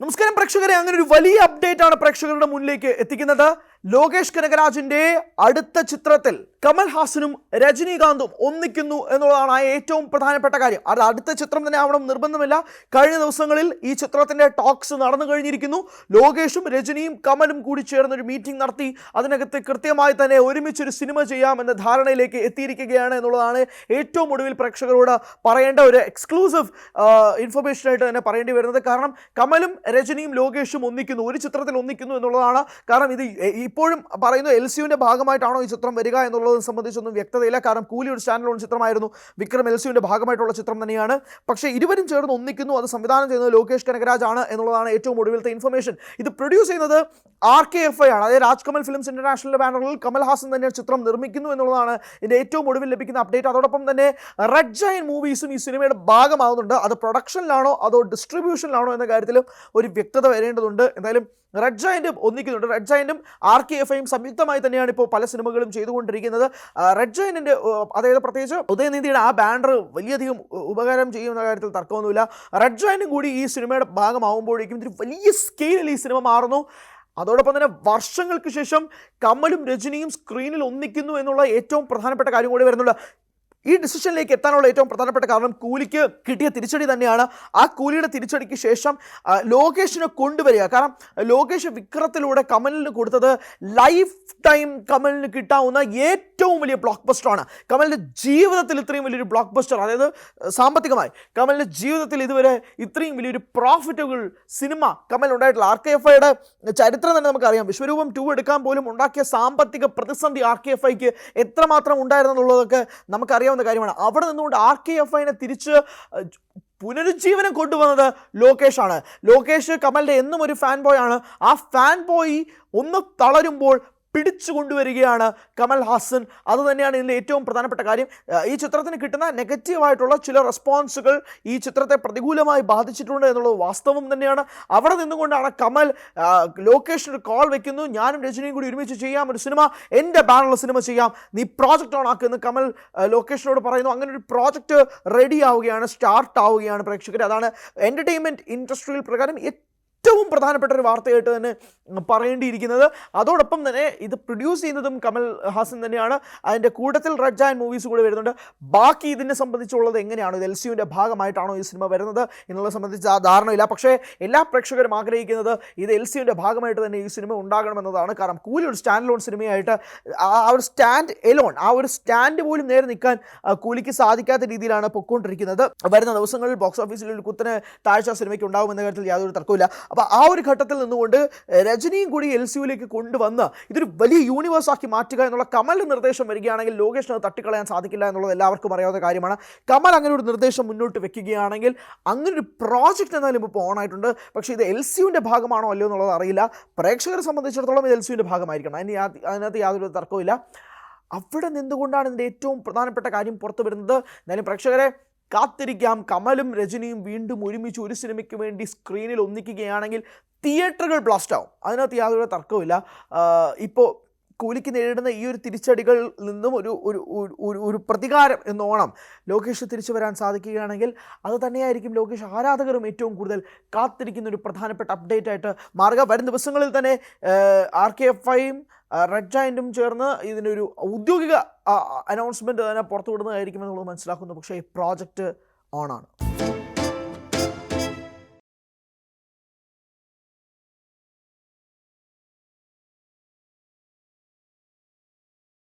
നമസ്കാരം പ്രേക്ഷകരെ, അങ്ങനെ ഒരു വലിയ അപ്ഡേറ്റ് ആണ് പ്രേക്ഷകരുടെ മുന്നിലേക്ക് എത്തിക്കുന്നത്. ലോകേഷ് കനകരാജിന്റെ അടുത്ത ചിത്രത്തിൽ കമൽ ഹാസനും രജനീകാന്തും ഒന്നിക്കുന്നു എന്നുള്ളതാണ് ഏറ്റവും പ്രധാനപ്പെട്ട കാര്യം. അത് അടുത്ത ചിത്രം തന്നെ ആവണം നിർബന്ധമില്ല. കഴിഞ്ഞ ദിവസങ്ങളിൽ ഈ ചിത്രത്തിന്റെ ടോക്സ് നടന്നു കഴിഞ്ഞിരിക്കുന്നു. ലോകേഷും രജനിയും കമലും കൂടി ചേർന്ന് ഒരു മീറ്റിംഗ് നടത്തി അതിനകത്ത് കൃത്യമായി തന്നെ ഒരുമിച്ചൊരു സിനിമ ചെയ്യാമെന്ന ധാരണയിലേക്ക് എത്തിയിരിക്കുകയാണ് എന്നുള്ളതാണ് ഏറ്റവും ഒടുവിൽ പ്രേക്ഷകരോട് പറയേണ്ട ഒരു എക്സ്ക്ലൂസീവ് ഇൻഫർമേഷൻ ആയിട്ട് തന്നെ പറയേണ്ടി വരുന്നത്. കാരണം കമലും രജനിയും ലോകേഷും ഒന്നിക്കുന്നു, ഒരു ചിത്രത്തിൽ ഒന്നിക്കുന്നു എന്നുള്ളതാണ്. കാരണം ഇത് ഇപ്പോഴും പറയുന്നു LCUവിൻ്റെ ഭാഗമായിട്ടാണോ ഈ ചിത്രം വരിക എന്നുള്ളത് സംബന്ധിച്ചൊന്നും വ്യക്തതയില്ല. കാരണം കൂലി ഒരു സ്റ്റാൻഡ് ചിത്രമായിരുന്നു, വിക്രം LCUവിൻ്റെ ഭാഗമായിട്ടുള്ള ചിത്രം തന്നെയാണ്. പക്ഷേ ഇരുവരും ചേർന്ന് ഒന്നിക്കുന്നു. അത് സംവിധാനം ചെയ്യുന്നത് ലോകേഷ് കനകരാജ് ആണ് എന്നുള്ളതാണ് ഏറ്റവും ഒടുവിലത്തെ ഇൻഫർമേഷൻ. ഇത് പ്രൊഡ്യൂസ് ചെയ്യുന്നത് RKFI ആണ്, അതായത് രാജ് കമൽ ഫിലിംസ് ഇന്റർനാഷണൽ ബാനറിൽ കമൽ ഹാസൻ തന്നെ ചിത്രം നിർമ്മിക്കുന്നു എന്നുള്ളതാണ് ഇതിൻ്റെ ഏറ്റവും ഒടുവിൽ ലഭിക്കുന്ന അപ്ഡേറ്റ്. അതോടൊപ്പം തന്നെ റെഡ് ജയന്റ് മൂവീസും ഈ സിനിമയുടെ ഭാഗമാകുന്നുണ്ട്. അത് പ്രൊഡക്ഷനിലാണോ അതോ ഡിസ്ട്രിബ്യൂഷനിലാണോ എന്ന കാര്യത്തിലും ഒരു വ്യക്തത വരേണ്ടതുണ്ട്. എന്തായാലും റെഡ് ജയന്റും ഒന്നിക്കുന്നുണ്ട്. റെഡ് ജയന്റും RKFIയും സംയുക്തമായി തന്നെയാണ് ഇപ്പോൾ പല സിനിമകളും ചെയ്തുകൊണ്ടിരിക്കുന്നത്. റെഡ് ജയന്റിന്റെ അതായത് പ്രത്യേകിച്ച് ഉദയനിധിയുടെ ആ ബാനർ വലിയധികം ഉപകാരം ചെയ്യുന്ന കാര്യത്തിൽ തർക്കമൊന്നുമില്ല. റെഡ് ജയന്റും കൂടി ഈ സിനിമയുടെ ഭാഗമാകുമ്പോഴേക്കും ഇതൊരു വലിയ സ്കെയിലിൽ ഈ സിനിമ മാറുന്നു. അതോടൊപ്പം തന്നെ വർഷങ്ങൾക്ക് ശേഷം കമലും രജനിയും സ്ക്രീനിൽ ഒന്നിക്കുന്നു എന്നുള്ള ഏറ്റവും പ്രധാനപ്പെട്ട കാര്യം കൂടി വരുന്നുണ്ട്. ഈ ഡിസിഷനിലേക്ക് എത്താനുള്ള ഏറ്റവും പ്രധാനപ്പെട്ട കാരണം കൂലിക്ക് കിട്ടിയ തിരിച്ചടി തന്നെയാണ്. ആ കൂലിയുടെ തിരിച്ചടിക്ക് ശേഷം ലോകേഷിനെ കൊണ്ടുവരിക. കാരണം ലോകേഷ് വിക്രത്തിലൂടെ കമലിന് കൊടുത്തത് ലൈഫ് ടൈം കമലിന് കിട്ടാവുന്ന ഏറ്റവും വലിയ ബ്ലോക്ക് ബസ്റ്ററാണ്. കമലിൻ്റെ ജീവിതത്തിൽ ഇത്രയും വലിയൊരു ബ്ലോക്ക് ബസ്റ്റർ, അതായത് സാമ്പത്തികമായി കമലിൻ്റെ ജീവിതത്തിൽ ഇതുവരെ ഇത്രയും വലിയൊരു പ്രോഫിറ്റബിൾ സിനിമ കമൽ ഉണ്ടായിട്ടില്ല. RKFIയുടെ ചരിത്രം തന്നെ നമുക്കറിയാം. വിശ്വരൂപം 2 എടുക്കാൻ പോലും ഉണ്ടാക്കിയ സാമ്പത്തിക പ്രതിസന്ധി RKFIക്ക് എത്രമാത്രം ഉണ്ടായിരുന്നു എന്നുള്ളതൊക്കെ നമുക്കറിയാം കാര്യമാണ്. അവിടെ നിന്നുകൊണ്ട് RKFIനെ തിരിച്ച് പുനരുജ്ജീവനം കൊണ്ടുവന്നത് ലോകേഷാണ്. ലോകേഷ് കമലിൻ്റെ എന്നും ഒരു ഫാൻ ബോയ് ആണ്. ആ ഫാൻ ബോയ് ഒന്ന് തളരുമ്പോൾ പിടിച്ചു കൊണ്ടുവരികയാണ് കമൽ ഹാസൻ. അതുതന്നെയാണ് ഇതിൻ്റെ ഏറ്റവും പ്രധാനപ്പെട്ട കാര്യം. ഈ ചിത്രത്തിന് കിട്ടുന്ന നെഗറ്റീവായിട്ടുള്ള ചില റെസ്പോൺസുകൾ ഈ ചിത്രത്തെ പ്രതികൂലമായി ബാധിച്ചിട്ടുണ്ട് എന്നുള്ളത് വാസ്തവം തന്നെയാണ്. അവിടെ നിന്നുകൊണ്ടാണ് കമൽ ലോകേഷിന് കോൾ വയ്ക്കുന്നു, ഞാനും രജനിയും കൂടി ഒരുമിച്ച് ചെയ്യാം ഒരു സിനിമ, എൻ്റെ ബാനറിൽ സിനിമ ചെയ്യാം, നീ പ്രോജക്റ്റ് ഓൺ ആക്കുമെന്ന് കമൽ ലോകേഷിനോട് പറയുന്നു. അങ്ങനെ ഒരു പ്രോജക്റ്റ് റെഡി ആവുകയാണ്, സ്റ്റാർട്ട് ആവുകയാണ് പ്രേക്ഷകർ. അതാണ് എൻ്റർടൈൻമെൻറ്റ് ഇൻഡസ്ട്രിയിൽ പ്രകാരം ഏറ്റവും പ്രധാനപ്പെട്ട ഒരു വാർത്തയായിട്ട് തന്നെ പറയേണ്ടിയിരിക്കുന്നത്. അതോടൊപ്പം തന്നെ ഇത് പ്രൊഡ്യൂസ് ചെയ്യുന്നതും കമൽ ഹാസൻ തന്നെയാണ്. അതിൻ്റെ കൂട്ടത്തിൽ റെഡ് ജയന്റ് മൂവീസ് കൂടെ വരുന്നുണ്ട്. ബാക്കി ഇതിനെ സംബന്ധിച്ചുള്ളത് എങ്ങനെയാണ്, ഇത് LCUവിൻ്റെ ഭാഗമായിട്ടാണോ ഈ സിനിമ വരുന്നത് എന്നുള്ളത് സംബന്ധിച്ച് ആ ധാരണയില്ല. പക്ഷേ എല്ലാ പ്രേക്ഷകരും ആഗ്രഹിക്കുന്നത് ഇത് LCUവിൻ്റെ ഭാഗമായിട്ട് തന്നെ ഈ സിനിമ ഉണ്ടാകണമെന്നതാണ്. കാരണം കൂലി ഒരു സ്റ്റാൻഡ് ലോൺ സിനിമയായിട്ട് ആ ഒരു സ്റ്റാൻഡ് എലോൺ, ആ ഒരു സ്റ്റാൻഡ് പോലും നേരെ നിൽക്കാൻ കൂലിക്ക് സാധിക്കാത്ത രീതിയിലാണ് പൊയ്ക്കൊണ്ടിരിക്കുന്നത്. വരുന്ന ദിവസങ്ങളിൽ ബോക്സ് ഓഫീസിൽ ഒരു കുത്തനെ താഴ്ച സിനിമയ്ക്ക് ഉണ്ടാകുമെന്ന കാര്യത്തിൽ യാതൊരു തർക്കമില്ല. അപ്പോൾ ആ ഒരു ഘട്ടത്തിൽ നിന്നുകൊണ്ട് രജനിയും കൂടി LCUവിലേക്ക് കൊണ്ടുവന്ന് ഇതൊരു വലിയ യൂണിവേഴ്സാക്കി മാറ്റുക എന്നുള്ള കമലിൻ്റെ നിർദ്ദേശം വരികയാണെങ്കിൽ ലോകേഷിന് അത് തട്ടിക്കളയാൻ സാധിക്കില്ല എന്നുള്ളത് എല്ലാവർക്കും അറിയാവുന്ന കാര്യമാണ്. കമൽ അങ്ങനെ ഒരു നിർദ്ദേശം മുന്നോട്ട് വെക്കുകയാണെങ്കിൽ അങ്ങനെ ഒരു പ്രോജക്റ്റ് എന്നാലും ഇപ്പോൾ ഓണായിട്ടുണ്ട്. പക്ഷേ ഇത് LCUവിൻ്റെ ഭാഗമാണോ അല്ലയോ എന്നുള്ളത് അറിയില്ല. പ്രേക്ഷകരെ സംബന്ധിച്ചിടത്തോളം ഇത് LCUവിൻ്റെ ഭാഗമായിരിക്കണം, അതിനകത്ത് യാതൊരു തർക്കമില്ല. അവിടെ നിന്നുകൊണ്ടാണ് ഇതിൻ്റെ ഏറ്റവും പ്രധാനപ്പെട്ട കാര്യം പുറത്തു വരുന്നത്. എന്നാലും പ്രേക്ഷകരെ കാത്തിരിക്കാം. കമലും രജനിയും വീണ്ടും ഒരുമിച്ച് ഒരു സിനിമയ്ക്ക് വേണ്ടി സ്ക്രീനിൽ ഒന്നിക്കുകയാണെങ്കിൽ തിയേറ്ററുകൾ ബ്ലാസ്റ്റ് ആവും, അതിനകത്ത് യാതൊരു തർക്കവുമില്ല. ഇപ്പോൾ കൂലിക്ക് നേരിടുന്ന ഈ ഒരു തിരിച്ചടികളിൽ നിന്നും ഒരു പ്രതികാരം എന്നോണം ലോകേഷ് തിരിച്ചു വരാൻ സാധിക്കുകയാണെങ്കിൽ അത് തന്നെയായിരിക്കും ലോകേഷ് ആരാധകരും ഏറ്റവും കൂടുതൽ കാത്തിരിക്കുന്ന ഒരു പ്രധാനപ്പെട്ട അപ്ഡേറ്റ് ആയിട്ട് മാറുക. വരും ദിവസങ്ങളിൽ തന്നെ RKFIയും റെഡ് ജയന്റും ചേർന്ന് ഇതിനൊരു ഔദ്യോഗിക അനൗൺസ്മെൻറ്റ് തന്നെ പുറത്തുവിടുന്നതായിരിക്കുമെന്നുള്ളത് മനസ്സിലാക്കുന്നു. പക്ഷേ ഈ പ്രോജക്റ്റ് ഓണാണ്.